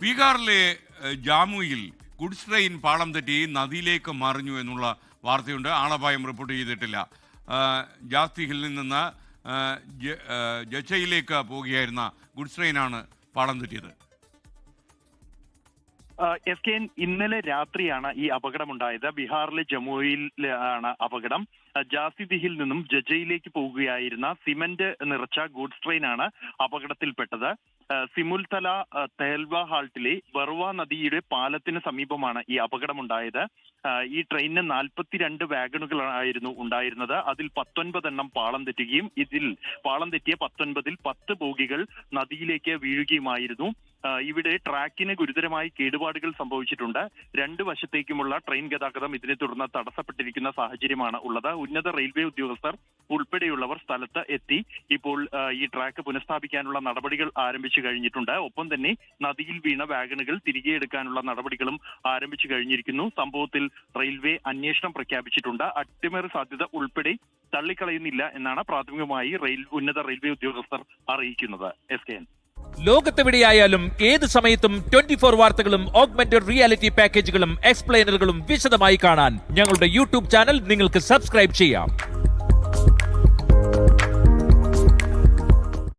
ബീഹാറിലെ ജാമുയിൽ goods train പാളം തെറ്റി നദിയിലേക്ക് മറിഞ്ഞു എന്നുള്ള വാർത്തയുണ്ട്. ആളപായം റിപ്പോർട്ട് ചെയ്തിട്ടില്ല. ജാസ്തിഹിൽ നിന്ന് ജച്ചയിലേക്ക് പോവുകയായിരുന്ന ഗുഡ്സ് ട്രെയിനാണ് പാളം തെറ്റിയത്. SKN ഇന്നലെ രാത്രിയാണ് ഈ അപകടമുണ്ടായത്. ബീഹാറിലെ ജമുയിലാണ് അപകടം. ജാസിദിഹിൽ നിന്നും ജജയിലേക്ക് പോകുകയായിരുന്ന സിമന്റ് നിറച്ച ഗുഡ്സ് ട്രെയിനാണ് അപകടത്തിൽപ്പെട്ടത്. സിമുൽതല തെഹൽവ ഹാൾട്ടിലെ ബർവ നദിയുടെ പാലത്തിന് സമീപമാണ് ഈ അപകടമുണ്ടായത്. ഈ ട്രെയിനിന് 42 വാഗണുകളായിരുന്നു ഉണ്ടായിരുന്നത്. അതിൽ 19 എണ്ണം പാളം തെറ്റുകയും ഇതിൽ പാളം തെറ്റിയ 19-ൽ 10 ബോഗികൾ നദിയിലേക്ക് വീഴുകയുമായിരുന്നു. ഇവിടെ ട്രാക്കിന് ഗുരുതരമായി കേടുപാടുകൾ സംഭവിച്ചിട്ടുണ്ട്. 2 വശത്തേക്കുമുള്ള ട്രെയിൻ ഗതാഗതം ഇതിനെ തുടർന്ന് തടസ്സപ്പെട്ടിരിക്കുന്ന സാഹചര്യമാണ് ഉള്ളത്. ഉന്നത റെയിൽവേ ഉദ്യോഗസ്ഥർ ഉൾപ്പെടെയുള്ളവർ സ്ഥലത്ത് എത്തി ഇപ്പോൾ ഈ ട്രാക്ക് പുനഃസ്ഥാപിക്കാനുള്ള നടപടികൾ ആരംഭിച്ചു കഴിഞ്ഞിട്ടുണ്ട്. ഒപ്പം തന്നെ നദിയിൽ വീണ വാഗണുകൾ തിരികെ എടുക്കാനുള്ള നടപടികളും ആരംഭിച്ചു കഴിഞ്ഞിരിക്കുന്നു. സംഭവത്തിൽ റെയിൽവേ അന്വേഷണം പ്രഖ്യാപിച്ചിട്ടുണ്ട്. അട്ടിമറി സാധ്യത ഉൾപ്പെടെ തള്ളിക്കളയുന്നില്ല എന്നാണ് പ്രാഥമികമായി ഉന്നത റെയിൽവേ ഉദ്യോഗസ്ഥർ അറിയിക്കുന്നത്. SKN ലോകത്തെവിടെയായാലും ഏത് സമയത്തും 24 വാർത്തകളും ഓഗ്മെന്റഡ് റിയാലിറ്റി പാക്കേജുകളും എക്സ്പ്ലെയിനറുകളും വിശദമായി കാണാൻ ഞങ്ങളുടെ യൂട്യൂബ് ചാനൽ നിങ്ങൾക്ക് സബ്സ്ക്രൈബ് ചെയ്യാം.